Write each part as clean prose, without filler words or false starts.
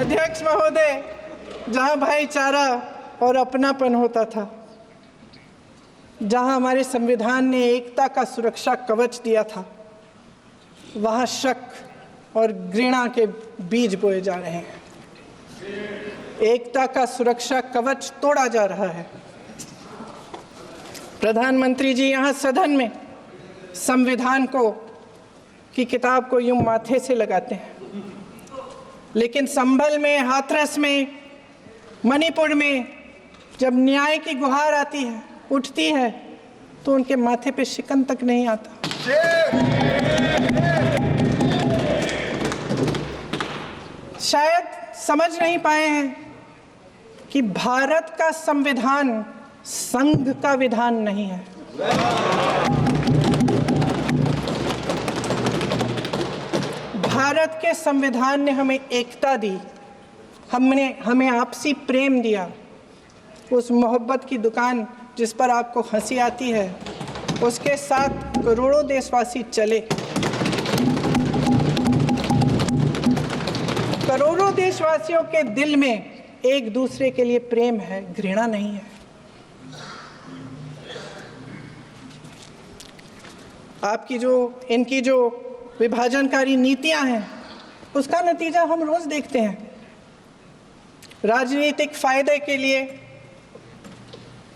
अध्यक्ष महोदय, जहां भाईचारा और अपनापन होता था, जहां हमारे संविधान ने एकता का सुरक्षा कवच दिया था, वहां शक और घृणा के बीज बोए जा रहे हैं। एकता का सुरक्षा कवच तोड़ा जा रहा है। प्रधानमंत्री जी यहाँ सदन में संविधान की किताब को यूं माथे से लगाते हैं, लेकिन संभल में, हाथरस में, मणिपुर में जब न्याय की गुहार आती है, उठती है, तो उनके माथे पे शिकन तक नहीं आता। शायद समझ नहीं पाए हैं कि भारत का संविधान संघ का विधान नहीं है। भारत के संविधान ने हमें एकता दी, हमें आपसी प्रेम दिया। उस मोहब्बत की दुकान जिस पर आपको हंसी आती है, उसके साथ करोड़ों देशवासी चले। करोड़ों देशवासियों के दिल में एक दूसरे के लिए प्रेम है, घृणा नहीं है। इनकी जो विभाजनकारी नीतियां हैं, उसका नतीजा हम रोज देखते हैं। राजनीतिक फायदे के लिए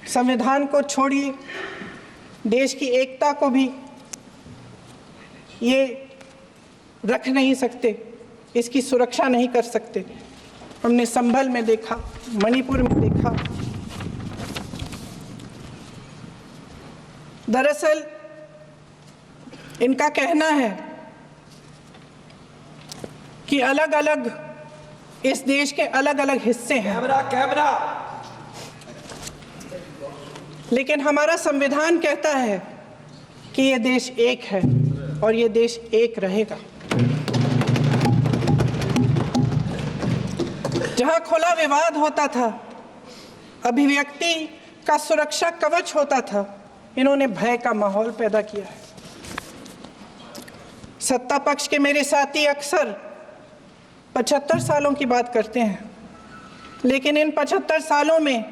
संविधान को छोड़िए, देश की एकता को भी ये रख नहीं सकते, इसकी सुरक्षा नहीं कर सकते। हमने संभल में देखा, मणिपुर में देखा। दरअसल इनका कहना है कि अलग अलग इस देश के अलग अलग हिस्से हैं, कैमरा। लेकिन हमारा संविधान कहता है कि ये देश एक है और ये देश एक रहेगा। जहां खुला विवाद होता था, अभिव्यक्ति का सुरक्षा कवच होता था, इन्होंने भय का माहौल पैदा किया है। सत्ता पक्ष के मेरे साथी अक्सर 75 सालों की बात करते हैं, लेकिन इन 75 सालों में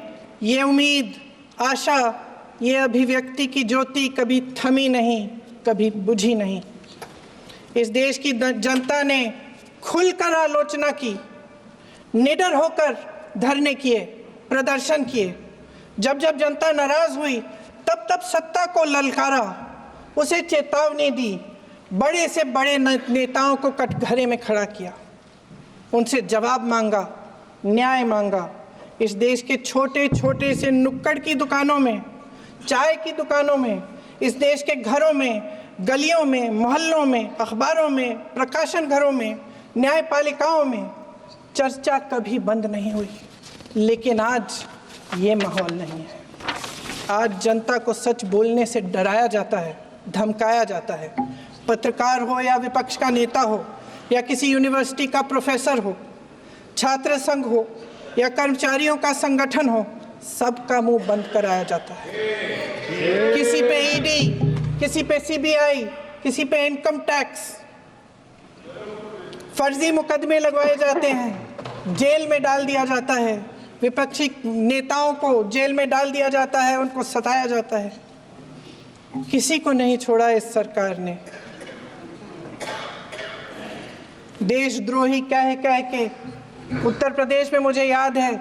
ये उम्मीद, आशा, ये अभिव्यक्ति की ज्योति कभी थमी नहीं, कभी बुझी नहीं। इस देश की जनता ने खुलकर आलोचना की, निडर होकर धरने किए, प्रदर्शन किए। जब जब जनता नाराज हुई, तब तब सत्ता को ललकारा, उसे चेतावनी दी, बड़े से बड़े नेताओं को कटघरे में खड़ा किया, उनसे जवाब मांगा, न्याय मांगा। इस देश के छोटे छोटे से नुक्कड़ की दुकानों में, चाय की दुकानों में, इस देश के घरों में, गलियों में, मोहल्लों में, अखबारों में, प्रकाशन घरों में, न्यायपालिकाओं में चर्चा कभी बंद नहीं हुई। लेकिन आज ये माहौल नहीं है। आज जनता को सच बोलने से डराया जाता है, धमकाया जाता है। पत्रकार हो या विपक्ष का नेता हो या किसी यूनिवर्सिटी का प्रोफेसर हो, छात्र संघ हो या कर्मचारियों का संगठन हो, सबका मुंह बंद कराया जाता है। किसी पे ईडी, किसी पे सीबीआई, किसी पे इनकम टैक्स, फर्जी मुकदमे लगवाए जाते हैं, जेल में डाल दिया जाता है। विपक्षी नेताओं को जेल में डाल दिया जाता है, उनको सताया जाता है। किसी को नहीं छोड़ा इस सरकार ने। देशद्रोही कह के उत्तर प्रदेश में मुझे याद है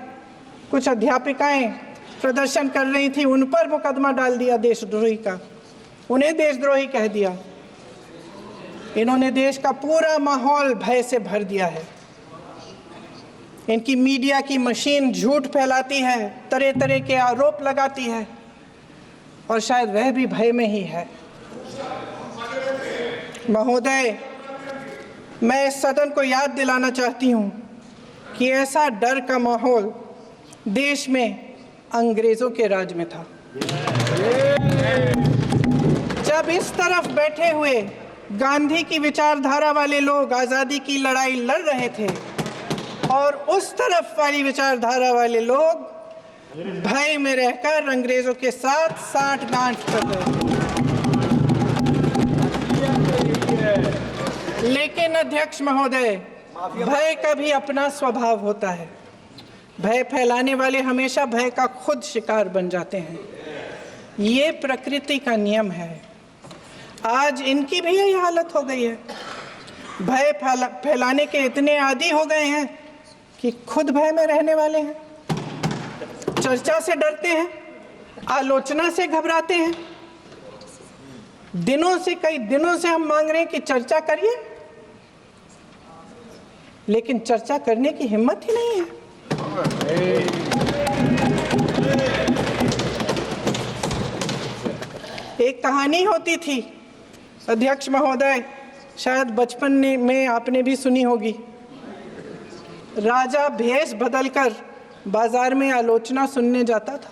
कुछ अध्यापिकाएं प्रदर्शन कर रही थी, उन पर मुकदमा डाल दिया देशद्रोही का, उन्हें देशद्रोही कह दिया। इन्होंने देश का पूरा माहौल भय से भर दिया है। इनकी मीडिया की मशीन झूठ फैलाती है, तरह तरह के आरोप लगाती है, और शायद वह भी भय में ही है। महोदय, मैं इस सदन को याद दिलाना चाहती हूँ कि ऐसा डर का माहौल देश में अंग्रेजों के राज में था। जब इस तरफ बैठे हुए गांधी की विचारधारा वाले लोग आज़ादी की लड़ाई लड़ रहे थे, और उस तरफ वाली विचारधारा वाले लोग भय में रहकर अंग्रेजों के साथ साठ-गांठ कर रहे थे। लेकिन अध्यक्ष महोदय, भय का भी अपना स्वभाव होता है। भय फैलाने वाले हमेशा भय का खुद शिकार बन जाते हैं। ये प्रकृति का नियम है। आज इनकी भी यही हालत हो गई है। भय फैलाने के इतने आदी हो गए हैं कि खुद भय में रहने वाले हैं। चर्चा से डरते हैं, आलोचना से घबराते हैं। कई दिनों से हम मांग रहे हैं कि चर्चा करिए, लेकिन चर्चा करने की हिम्मत ही नहीं है। एक कहानी होती थी अध्यक्ष महोदय, शायद बचपन में आपने भी सुनी होगी। राजा भेष बदलकर बाजार में आलोचना सुनने जाता था।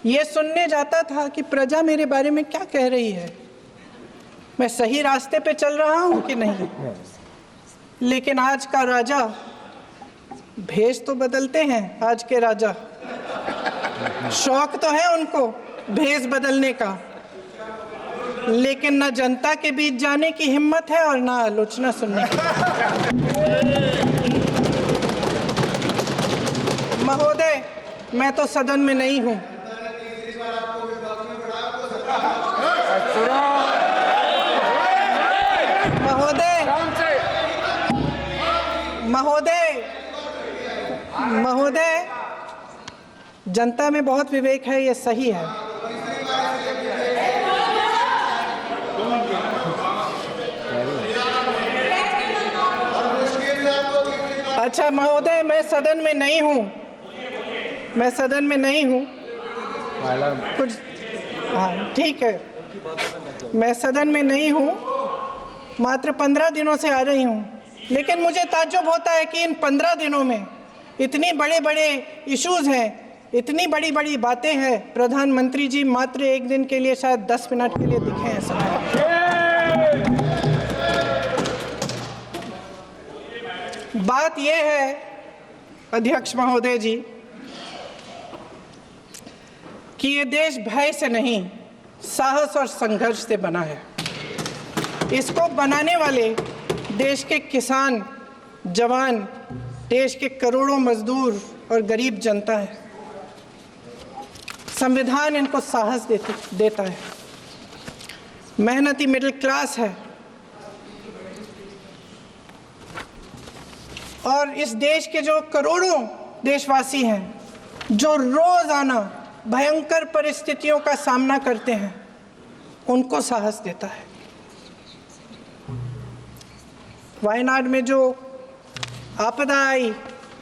ये सुनने जाता था कि प्रजा मेरे बारे में क्या कह रही है, मैं सही रास्ते पे चल रहा हूं कि नहीं। लेकिन आज का राजा, भेष तो बदलते हैं आज के राजा, शौक तो है उनको भेष बदलने का, लेकिन न जनता के बीच जाने की हिम्मत है और ना आलोचना सुनने की। महोदय, मैं तो सदन में नहीं हूं। महोदय, जनता में बहुत विवेक है, ये सही है। अच्छा महोदय, मैं सदन में नहीं हूँ, कुछ हाँ ठीक है, मैं सदन में नहीं हूँ, मात्र 15 दिनों से आ रही हूँ। लेकिन मुझे ताज्जुब होता है कि इन 15 दिनों में इतनी बड़े इश्यूज हैं, इतनी बड़ी बातें हैं, प्रधानमंत्री जी मात्र एक दिन के लिए, शायद 10 मिनट के लिए दिखे हैं सभा। बात यह है अध्यक्ष महोदय जी कि ये देश भय से नहीं, साहस और संघर्ष से बना है। इसको बनाने वाले देश के किसान, जवान, देश के करोड़ों मजदूर और गरीब जनता है। संविधान इनको साहस देता है। मेहनती मिडिल क्लास है। और इस देश के जो करोड़ों देशवासी हैं, जो रोजाना भयंकर परिस्थितियों का सामना करते हैं, उनको साहस देता है। वायनाड में जो आपदा आई,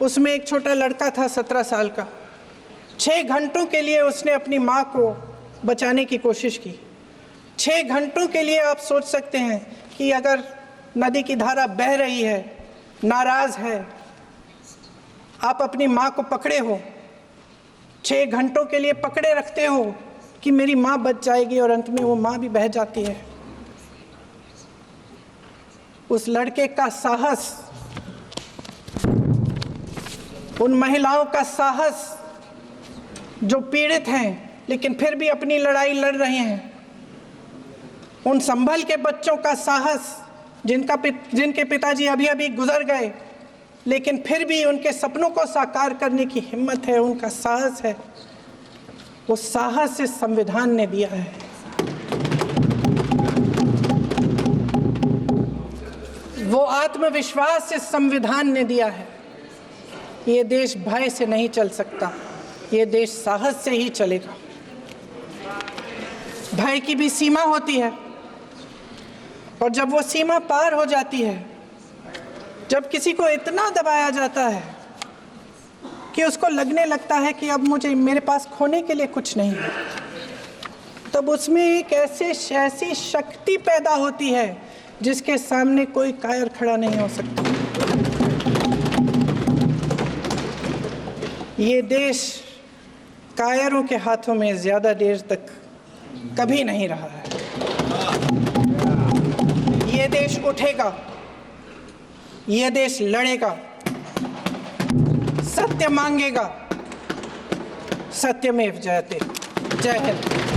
उसमें एक छोटा लड़का था 17 साल का। 6 घंटों के लिए उसने अपनी माँ को बचाने की कोशिश की। 6 घंटों के लिए आप सोच सकते हैं कि अगर नदी की धारा बह रही है, नाराज है, आप अपनी माँ को पकड़े हो, 6 घंटों के लिए पकड़े रखते हो कि मेरी माँ बच जाएगी, और अंत में वो माँ भी बह जाती है। उस लड़के का साहस, उन महिलाओं का साहस जो पीड़ित हैं लेकिन फिर भी अपनी लड़ाई लड़ रहे हैं, उन संभल के बच्चों का साहस जिनके पिताजी अभी गुजर गए, लेकिन फिर भी उनके सपनों को साकार करने की हिम्मत है, उनका साहस है। वो साहस से संविधान ने दिया है। वो आत्मविश्वास से संविधान ने दिया है। ये देश भय से नहीं चल सकता, ये देश साहस से ही चलेगा। भय की भी सीमा होती है, और जब वो सीमा पार हो जाती है, जब किसी को इतना दबाया जाता है कि उसको लगने लगता है कि अब मेरे पास खोने के लिए कुछ नहीं है, तब उसमें एक ऐसी शक्ति पैदा होती है जिसके सामने कोई कायर खड़ा नहीं हो सकता। ये देश कायरों के हाथों में ज्यादा देर तक कभी नहीं रहा है। ये देश उठेगा, ये देश लड़ेगा, सत्य मांगेगा, सत्यमेव जयते। जय हिंद।